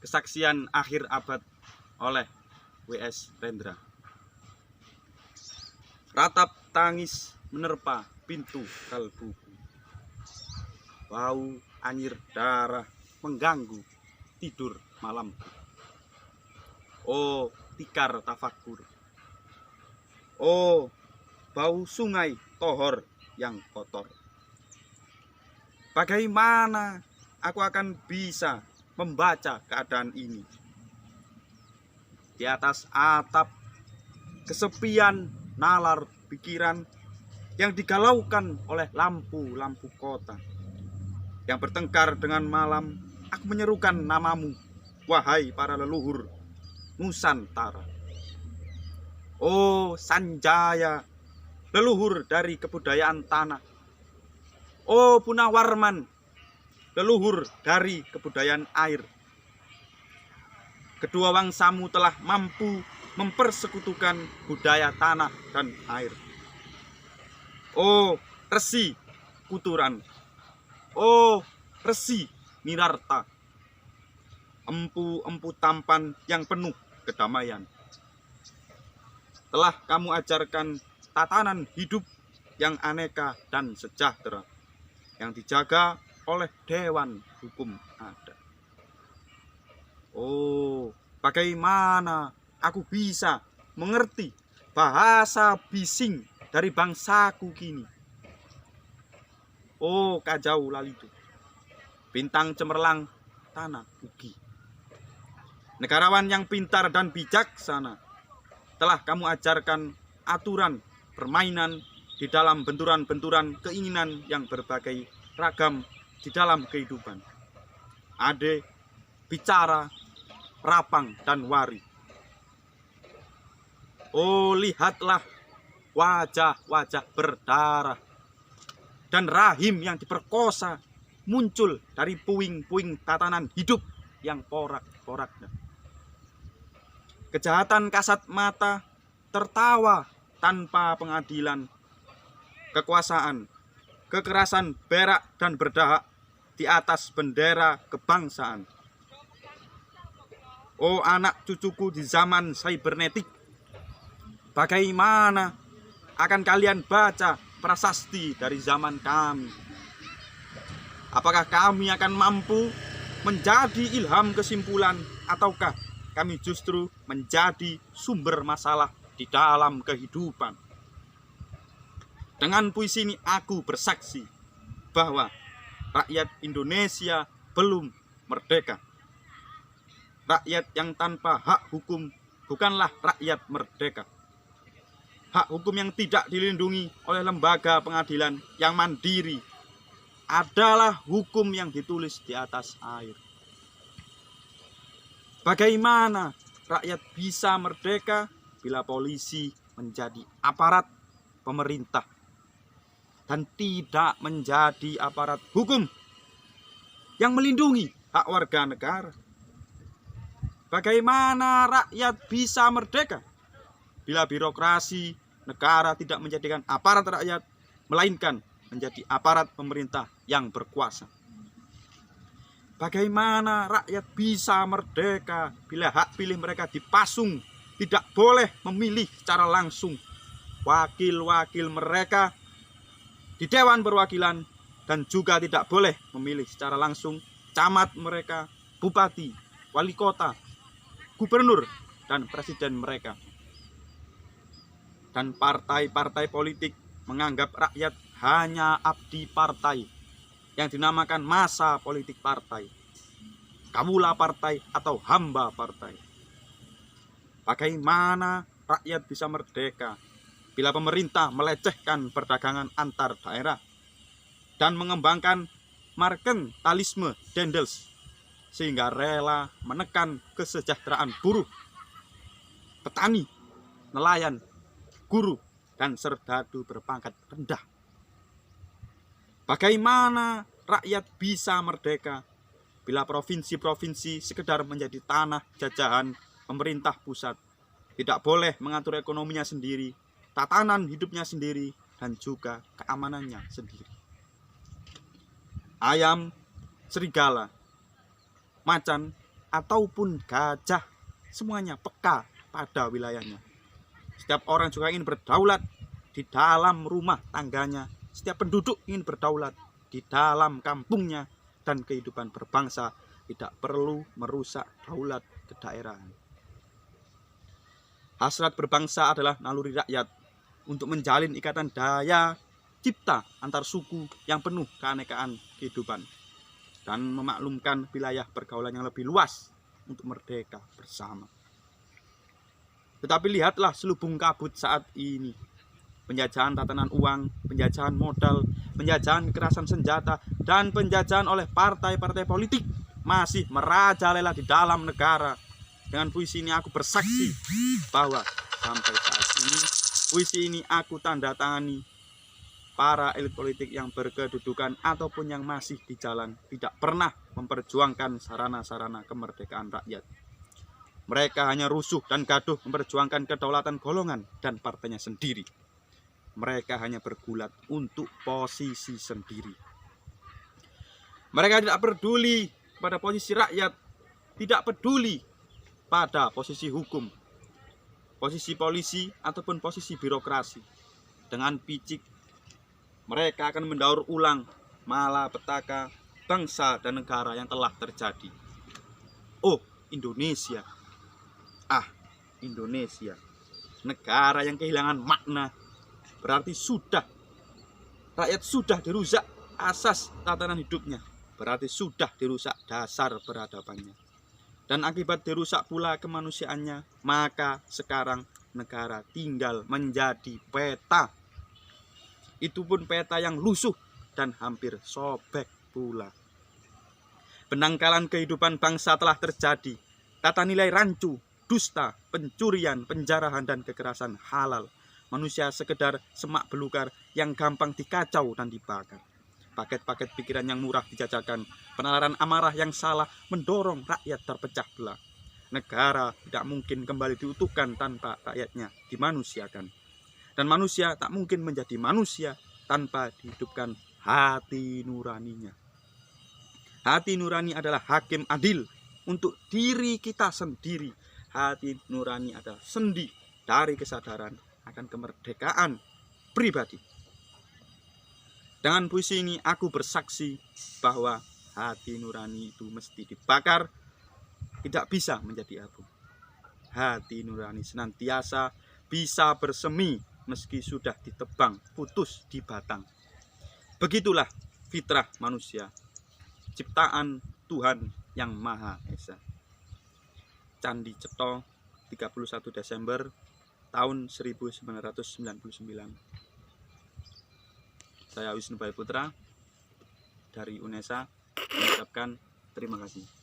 Kesaksian akhir abad oleh W.S. Rendra. Ratap tangis menerpa pintu kalbuku. Bau anyir darah mengganggu tidur malamku. Oh tikar tafakur. Oh bau sungai Tohor yang kotor. Bagaimana aku akan bisa membaca keadaan ini? Di atas atap kesepian nalar pikiran yang digalaukan oleh lampu-lampu kota yang bertengkar dengan malam. Aku menyerukan namamu, wahai para leluhur Nusantara. Oh Sanjaya, leluhur dari kebudayaan tanah. Oh Punawarman, leluhur dari kebudayaan air. Kedua wangsamu telah mampu mempersekutukan budaya tanah dan air. Oh Resi Kuturan, oh Resi Mirarta, empu-empu tampan yang penuh kedamaian. Telah kamu ajarkan tatanan hidup yang aneka dan sejahtera, yang dijaga oleh Dewan Hukum Adat. Oh, bagaimana aku bisa mengerti bahasa bising dari bangsaku kini? Oh, Kajau Lalido, bintang cemerlang tanah ugi. Negarawan yang pintar dan bijaksana, telah kamu ajarkan aturan permainan di dalam benturan-benturan keinginan yang berbagai ragam di dalam kehidupan. Ade, bicara, rapang, dan wari. Oh, lihatlah wajah-wajah berdarah dan rahim yang diperkosa muncul dari puing-puing tatanan hidup yang porak-poraknya. Kejahatan kasat mata tertawa tanpa pengadilan. Kekuasaan, kekerasan berak dan berdahak di atas bendera kebangsaan. Oh anak cucuku di zaman cybernetik, bagaimana akan kalian baca prasasti dari zaman kami? Apakah kami akan mampu menjadi ilham kesimpulan, ataukah kami justru menjadi sumber masalah di dalam kehidupan? Dengan puisi ini aku bersaksi bahwa rakyat Indonesia belum merdeka. Rakyat yang tanpa hak hukum bukanlah rakyat merdeka. Hak hukum yang tidak dilindungi oleh lembaga pengadilan yang mandiri adalah hukum yang ditulis di atas air. Bagaimana rakyat bisa merdeka bila polisi menjadi aparat pemerintah dan tidak menjadi aparat hukum yang melindungi hak warga negara? Bagaimana rakyat bisa merdeka bila birokrasi negara tidak menjadikan aparat rakyat, melainkan menjadi aparat pemerintah yang berkuasa? Bagaimana rakyat bisa merdeka bila hak pilih mereka dipasung, tidak boleh memilih secara langsung wakil-wakil mereka di Dewan Perwakilan, dan juga tidak boleh memilih secara langsung camat mereka, bupati, wali kota, gubernur, dan presiden mereka. Dan partai-partai politik menganggap rakyat hanya abdi partai yang dinamakan massa politik partai, kawula partai, atau hamba partai. Bagaimana rakyat bisa merdeka bila pemerintah melecehkan perdagangan antar daerah dan mengembangkan merkantilisme Dendels sehingga rela menekan kesejahteraan buruh, petani, nelayan, guru, dan serdadu berpangkat rendah? Bagaimana rakyat bisa merdeka bila provinsi-provinsi sekedar menjadi tanah jajahan pemerintah pusat, tidak boleh mengatur ekonominya sendiri, tatanan hidupnya sendiri, dan juga keamanannya sendiri? Ayam, serigala, macan, ataupun gajah, semuanya peka pada wilayahnya. Setiap orang juga ingin berdaulat di dalam rumah tangganya. Setiap penduduk ingin berdaulat di dalam kampungnya, dan kehidupan berbangsa tidak perlu merusak daulat kedaerahan. Hasrat berbangsa adalah naluri rakyat untuk menjalin ikatan daya cipta antar suku yang penuh keanekaan kehidupan dan memaklumkan wilayah pergaulan yang lebih luas untuk merdeka bersama. Tetapi lihatlah selubung kabut saat ini. Penjajahan tatanan uang, penjajahan modal, penjajahan kekerasan senjata, dan penjajahan oleh partai-partai politik masih merajalela di dalam negara. Dengan puisi ini aku bersaksi bahwa sampai saat ini, puisi ini aku tanda tangani, para elit politik yang berkedudukan ataupun yang masih di jalan tidak pernah memperjuangkan sarana-sarana kemerdekaan rakyat. Mereka hanya rusuh dan gaduh memperjuangkan kedaulatan golongan dan partainya sendiri. Mereka hanya bergulat untuk posisi sendiri. Mereka tidak peduli pada posisi rakyat, tidak peduli pada posisi hukum, posisi polisi ataupun posisi birokrasi. Dengan picik mereka akan mendaur ulang malapetaka bangsa dan negara yang telah terjadi. Oh, Indonesia. Indonesia, negara yang kehilangan makna. Berarti rakyat sudah dirusak asas tatanan hidupnya. Berarti sudah dirusak dasar peradabannya. Dan akibat dirusak pula kemanusiaannya, maka sekarang negara tinggal menjadi peta. Itu pun peta yang lusuh dan hampir sobek pula. Penangkalan kehidupan bangsa telah terjadi. Tata nilai rancu, dusta, pencurian, penjarahan, dan kekerasan halal. Manusia sekedar semak belukar yang gampang dikacau dan dibakar. Paket-paket pikiran yang murah dijajakan. Penalaran amarah yang salah mendorong rakyat terpecah belah. Negara tidak mungkin kembali diutuhkan tanpa rakyatnya dimanusiakan. Dan manusia tak mungkin menjadi manusia tanpa dihidupkan hati nuraninya. Hati nurani adalah hakim adil untuk diri kita sendiri. Hati nurani adalah sendi dari kesadaran akan kemerdekaan pribadi. Dengan puisi ini aku bersaksi bahwa hati nurani itu mesti dibakar, tidak bisa menjadi abu. Hati nurani senantiasa bisa bersemi meski sudah ditebang putus di batang. Begitulah fitrah manusia, ciptaan Tuhan yang Maha Esa. Candi Cetho, 31 Desember tahun 1999. Saya Wisnu Bayu Putra dari UNESA mengucapkan terima kasih.